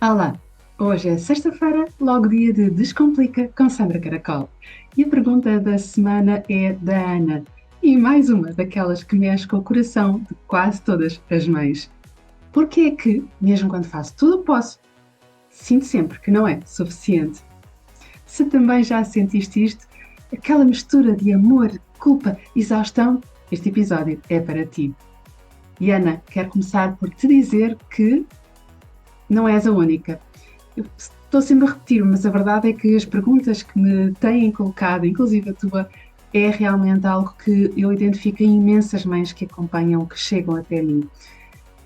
Olá, hoje é sexta-feira, logo dia de Descomplica com Sandra Caracol. E a pergunta da semana é da Ana, e mais uma daquelas que mexe com o coração de quase todas as mães. Porquê é que, mesmo quando faço tudo o que posso, sinto sempre que não é suficiente? Se também já sentiste isto, aquela mistura de amor, culpa, exaustão, este episódio é para ti. E Ana, quero começar por te dizer que não és a única. Eu estou sempre a repetir, mas a verdade é que as perguntas que me têm colocado, inclusive a tua, é realmente algo que eu identifico em imensas mães que acompanham, que chegam até mim.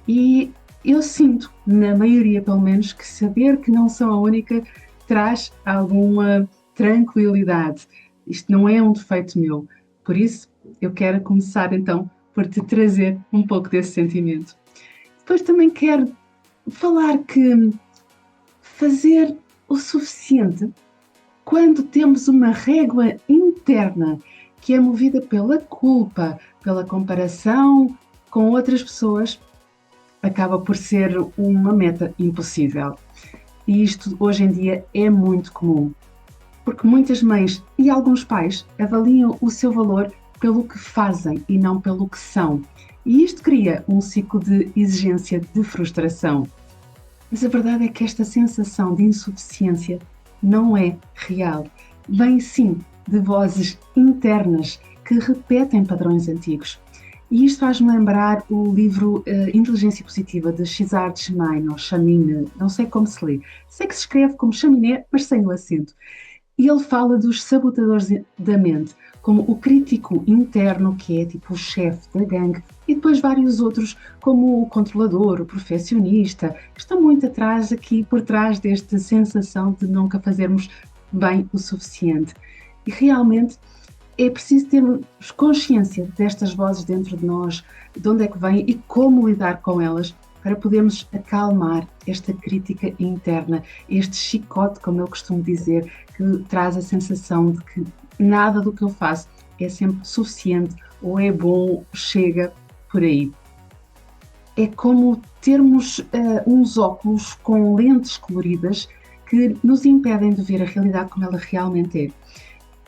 E eu sinto, na maioria pelo menos, que saber que não sou a única traz alguma tranquilidade. Isto não é um defeito meu. Por isso, eu quero começar então por te trazer um pouco desse sentimento. Depois também quero falar que fazer o suficiente quando temos uma régua interna que é movida pela culpa, pela comparação com outras pessoas, acaba por ser uma meta impossível. E isto hoje em dia é muito comum, porque muitas mães e alguns pais avaliam o seu valor pelo que fazem e não pelo que são. E isto cria um ciclo de exigência de frustração. Mas a verdade é que esta sensação de insuficiência não é real. Vem sim de vozes internas que repetem padrões antigos. E isto faz-me lembrar o livro Inteligência Positiva de Cesar Chamain, ou Chamine, não sei como se lê. Sei que se escreve como chaminé, mas sem o acento. E ele fala dos sabotadores da mente, como o crítico interno, que é tipo o chefe da gangue, e depois vários outros, como o controlador, o perfeccionista, que estão muito atrás aqui, por trás desta sensação de nunca fazermos bem o suficiente. E realmente é preciso termos consciência destas vozes dentro de nós, de onde é que vêm e como lidar com elas, para podermos acalmar esta crítica interna, este chicote, como eu costumo dizer, que traz a sensação de que nada do que eu faço é sempre suficiente ou é bom, chega por aí. É como termos uns óculos com lentes coloridas que nos impedem de ver a realidade como ela realmente é.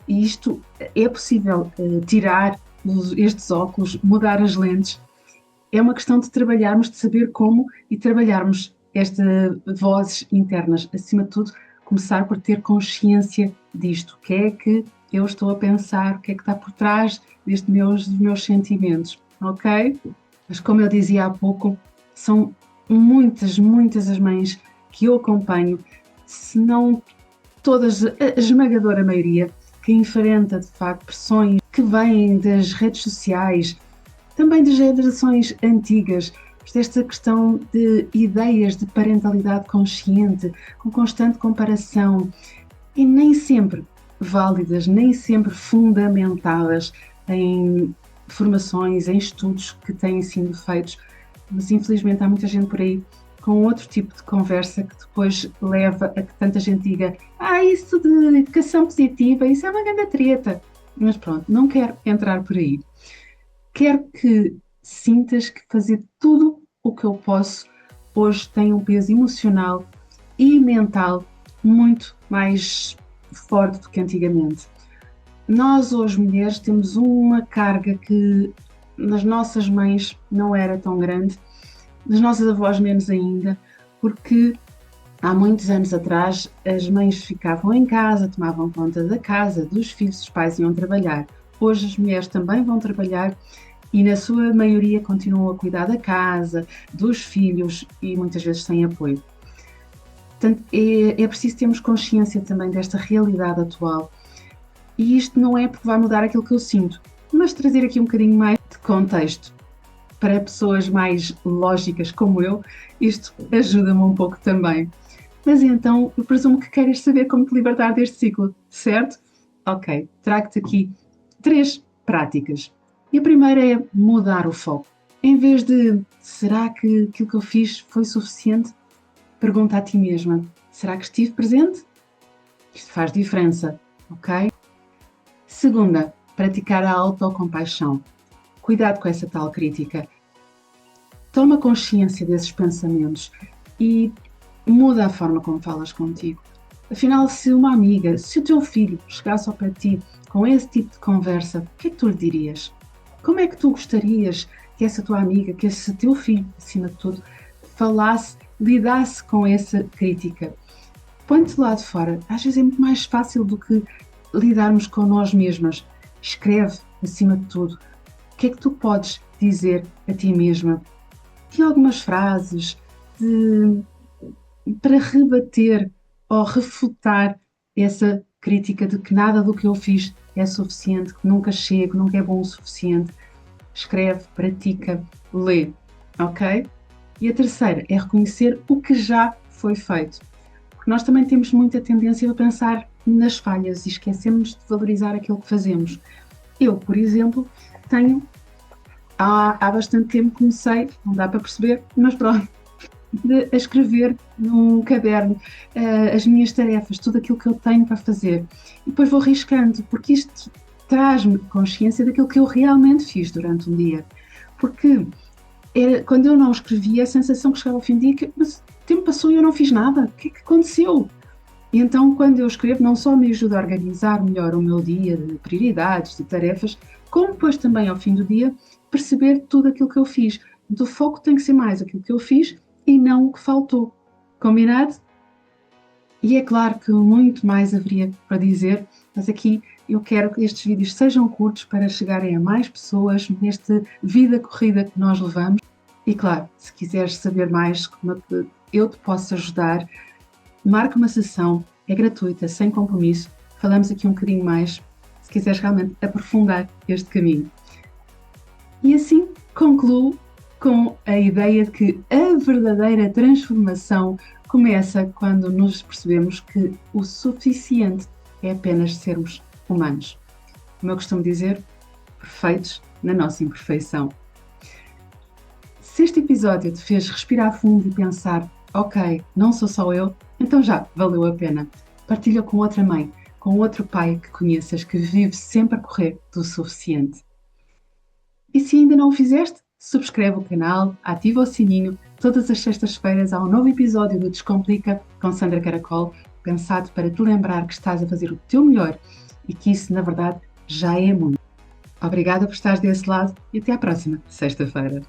E isto é possível tirar estes óculos, mudar as lentes. É uma questão de trabalharmos, de saber como e trabalharmos estas vozes internas. Acima de tudo, começar por ter consciência disto. O que é que eu estou a pensar? O que é que está por trás dos meus sentimentos? Ok? Mas como eu dizia há pouco, são muitas as mães que eu acompanho, se não todas, a esmagadora maioria, que enfrenta de facto pressões que vêm das redes sociais, também de gerações antigas, desta questão de ideias de parentalidade consciente, com constante comparação e nem sempre válidas, nem sempre fundamentadas em formações, em estudos que têm sido feitos, mas infelizmente há muita gente por aí com outro tipo de conversa que depois leva a que tanta gente diga isso de educação positiva, isso é uma grande treta. Mas pronto, não quero entrar por aí. Quero que sintas que fazer tudo o que eu posso hoje tem um peso emocional e mental muito mais forte do que antigamente. Nós, hoje, mulheres, temos uma carga que nas nossas mães não era tão grande, nas nossas avós menos ainda, porque há muitos anos atrás as mães ficavam em casa, tomavam conta da casa, dos filhos, os pais iam trabalhar. Hoje as mulheres também vão trabalhar e na sua maioria continuam a cuidar da casa, dos filhos e muitas vezes sem apoio. Portanto, é preciso termos consciência também desta realidade atual. E isto não é porque vai mudar aquilo que eu sinto, mas trazer aqui um bocadinho mais de contexto. Para pessoas mais lógicas como eu, isto ajuda-me um pouco também. Mas então, eu presumo que queres saber como te libertar deste ciclo, certo? Ok, trago-te aqui 3 práticas. E a primeira é mudar o foco. Em vez de será que aquilo que eu fiz foi suficiente? Pergunta a ti mesma: será que estive presente? Isto faz diferença, ok? Segunda, praticar a autocompaixão. Cuidado com essa tal crítica. Toma consciência desses pensamentos e Muda a forma como falas contigo. Afinal, se uma amiga, se o teu filho chegasse ao pé de ti com esse tipo de conversa, o que é que tu lhe dirias? Como é que tu gostarias que essa tua amiga, que esse teu filho, acima de tudo, falasse, lidasse com essa crítica? Põe-te lá de fora. Às vezes é muito mais fácil do que lidarmos com nós mesmas. Escreve, acima de tudo, o que é que tu podes dizer a ti mesma? Tem algumas frases de para rebater ou refutar essa crítica de que nada do que eu fiz é suficiente, que nunca chego, nunca é bom o suficiente. Escreve, pratica, lê, ok? E a terceira é reconhecer o que já foi feito. Porque nós também temos muita tendência a pensar nas falhas e esquecemos de valorizar aquilo que fazemos. Eu, por exemplo, tenho há bastante tempo comecei, não dá para perceber, mas pronto, a escrever num caderno as minhas tarefas, tudo aquilo que eu tenho para fazer. E depois vou riscando, porque isto traz-me consciência daquilo que eu realmente fiz durante um dia. Porque quando eu não escrevia, a sensação que chegava ao fim do dia que mas, o tempo passou e eu não fiz nada. O que é que aconteceu? E então, quando eu escrevo, não só me ajuda a organizar melhor o meu dia de prioridades, de tarefas, como depois também, ao fim do dia, perceber tudo aquilo que eu fiz. Do foco tem que ser mais aquilo que eu fiz e não o que faltou. Combinado? E é claro que muito mais haveria para dizer, mas aqui eu quero que estes vídeos sejam curtos para chegarem a mais pessoas nesta vida corrida que nós levamos. E claro, se quiseres saber mais como é que eu te posso ajudar, marca uma sessão, é gratuita, sem compromisso. Falamos aqui um bocadinho mais, se quiseres realmente aprofundar este caminho. E assim concluo com a ideia de que a verdadeira transformação começa quando nos percebemos que o suficiente é apenas sermos humanos. Como eu costumo dizer, perfeitos na nossa imperfeição. Se este episódio te fez respirar fundo e pensar, ok, não sou só eu, então já valeu a pena. Partilha com outra mãe, com outro pai que conheças que vive sempre a correr do suficiente. E se ainda não o fizeste, subscreve o canal, ativa o sininho. Todas as sextas-feiras há um novo episódio do Descomplica com Sandra Caracol, pensado para te lembrar que estás a fazer o teu melhor e que isso, na verdade, já é muito. Obrigada por estares desse lado e até à próxima sexta-feira.